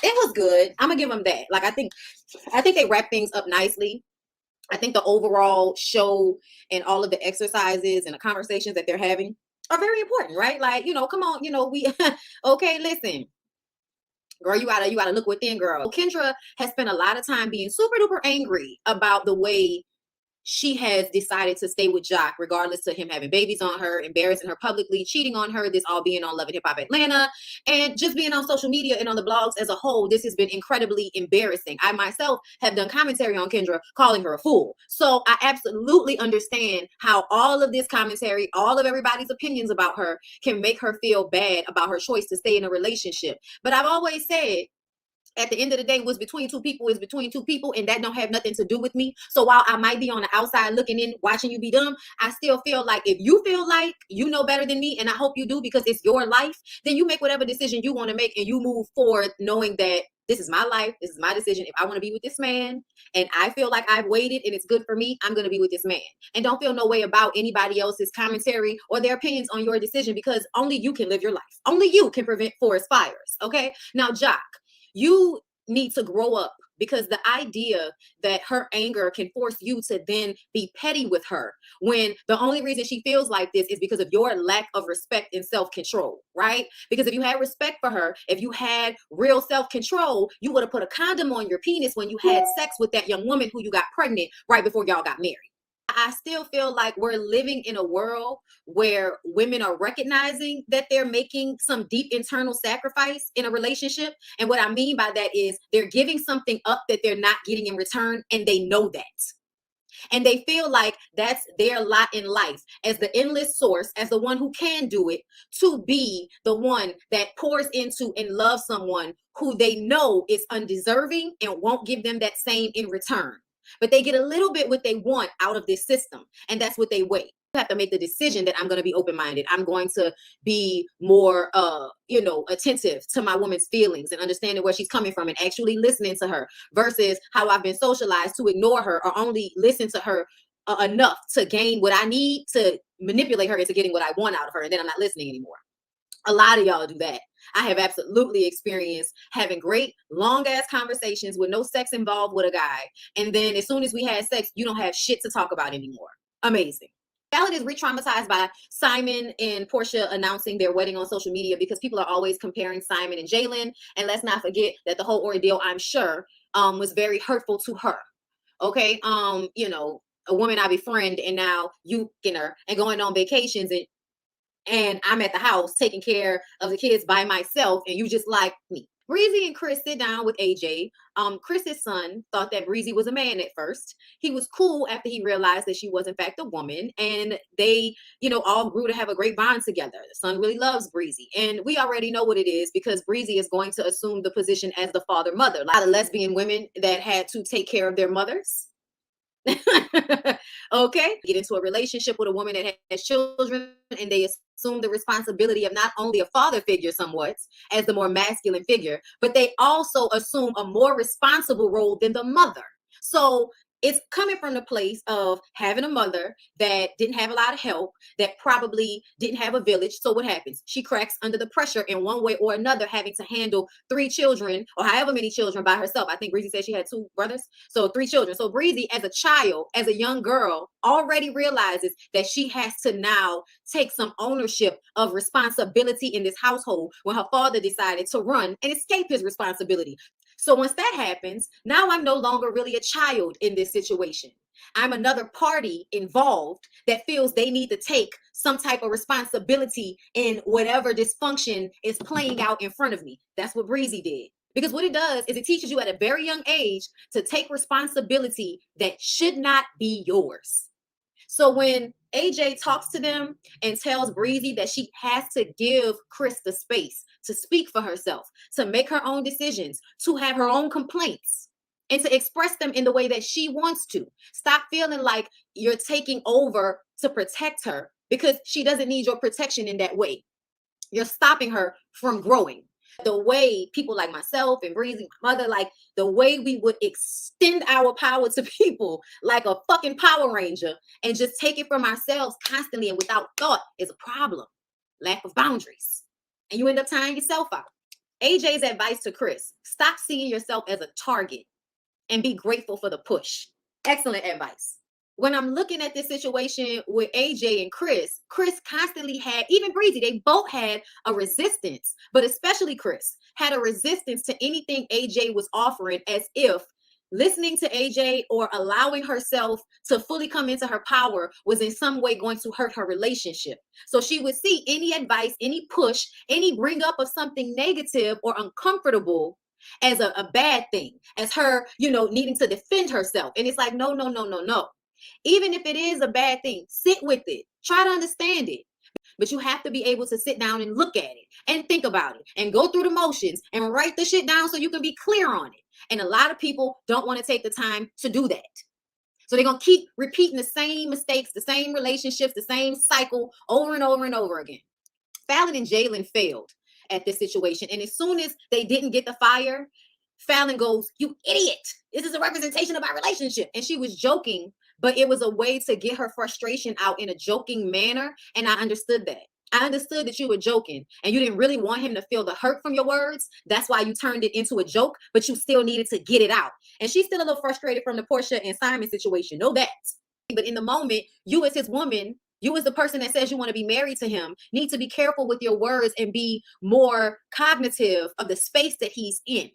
It was good. I'm gonna give them that. Like I think they wrap things up nicely. I think the overall show and all of the exercises and the conversations that they're having are very important, right? Like, come on, we okay, listen. Girl, you gotta look within, girl. Kendra has spent a lot of time being super duper angry about the way she has decided to stay with Jock, regardless to him having babies on her, embarrassing her publicly, cheating on her, this all being on Love and Hip Hop Atlanta, and just being on social media and on the blogs as a whole. This has been incredibly embarrassing. I myself have done commentary on Kendra, calling her a fool. So I absolutely understand how all of this commentary, all of everybody's opinions about her can make her feel bad about her choice to stay in a relationship. But I've always said, at the end of the day, what's between two people is between two people, and that don't have nothing to do with me. So while I might be on the outside looking in, watching you be dumb, I still feel like if you feel like you know better than me, and I hope you do because it's your life, then you make whatever decision you want to make and you move forward knowing that this is my life, this is my decision. If I want to be with this man and I feel like I've waited and it's good for me, I'm going to be with this man. And don't feel no way about anybody else's commentary or their opinions on your decision, because only you can live your life. Only you can prevent forest fires. Okay. Now, Jock, you need to grow up, because the idea that her anger can force you to then be petty with her when the only reason she feels like this is because of your lack of respect and self-control, right? Because if you had respect for her, if you had real self-control, you would have put a condom on your penis when you had sex with that young woman who you got pregnant right before y'all got married. I still feel like we're living in a world where women are recognizing that they're making some deep internal sacrifice in a relationship. And what I mean by that is they're giving something up that they're not getting in return, and they know that. And they feel like that's their lot in life, as the endless source, as the one who can do it, to be the one that pours into and loves someone who they know is undeserving and won't give them that same in return. But they get a little bit what they want out of this system, and that's what they wait. You have to make the decision that I'm going to be open-minded. I'm going to be more attentive to my woman's feelings and understanding where she's coming from and actually listening to her, versus how I've been socialized to ignore her or only listen to her enough to gain what I need to manipulate her into getting what I want out of her, and then I'm not listening anymore. A lot of y'all do that. I have absolutely experienced having great long ass conversations with no sex involved with a guy, and then as soon as we had sex, you don't have shit to talk about anymore. Amazing. Khaled is re-traumatized by Simon and Portia announcing their wedding on social media, because people are always comparing Simon and Jalen. And let's not forget that the whole ordeal, I'm sure, was very hurtful to her. Okay. A woman I befriend, and now you her and going on vacations, and I'm at the house taking care of the kids by myself, and you just like me. Breezy and Chris sit down with AJ. Chris's son thought that Breezy was a man at first. He was cool after he realized that she was in fact a woman, and they, all grew to have a great bond together. The son really loves Breezy, and we already know what it is, because Breezy is going to assume the position as the father-mother. A lot of lesbian women that had to take care of their mothers. Okay, get into a relationship with a woman that has children, and they assume the responsibility of not only a father figure somewhat as the more masculine figure, but they also assume a more responsible role than the mother. So it's coming from the place of having a mother that didn't have a lot of help, that probably didn't have a village. So what happens? She cracks under the pressure in one way or another, having to handle 3 children or however many children by herself. I think Breezy said she had 2 brothers. So 3 children. So Breezy, as a child, as a young girl, already realizes that she has to now take some ownership of responsibility in this household, when her father decided to run and escape his responsibility. So once that happens, now I'm no longer really a child in this situation. I'm another party involved that feels they need to take some type of responsibility in whatever dysfunction is playing out in front of me. That's what Breezy did. Because what it does is it teaches you at a very young age to take responsibility that should not be yours. So when AJ talks to them and tells Breezy that she has to give Chris the space to speak for herself, to make her own decisions, to have her own complaints, and to express them in the way that she wants to. Stop feeling like you're taking over to protect her, because she doesn't need your protection in that way. You're stopping her from growing. The way people like myself and Breezy, my mother, like the way we would extend our power to people like a fucking Power Ranger and just take it from ourselves constantly and without thought is a problem. Lack of boundaries. And you end up tying yourself out. AJ's advice to Chris: stop seeing yourself as a target and be grateful for the push. Excellent advice. When I'm looking at this situation with AJ and Chris constantly had, even Breezy, they both had a resistance, but especially Chris had a resistance to anything AJ was offering, as if listening to AJ or allowing herself to fully come into her power was in some way going to hurt her relationship. So she would see any advice, any push, any bring up of something negative or uncomfortable as a bad thing, as her, needing to defend herself. And it's like, no, no, no, no, no. Even if it is a bad thing, sit with it, try to understand it. But you have to be able to sit down and look at it and think about it and go through the motions and write the shit down so you can be clear on it. And a lot of people don't want to take the time to do that. So they're going to keep repeating the same mistakes, the same relationships, the same cycle over and over and over again. Fallon and Jalen failed at this situation. And as soon as they didn't get the fire, Fallon goes, "You idiot. This is a representation of our relationship." And she was joking, but it was a way to get her frustration out in a joking manner. And I understood that. I understood that you were joking and you didn't really want him to feel the hurt from your words. That's why you turned it into a joke, but you still needed to get it out. And she's still a little frustrated from the Portia and Simon situation. Know that. But in the moment, you as his woman, you as the person that says you want to be married to him, need to be careful with your words and be more cognitive of the space that he's in.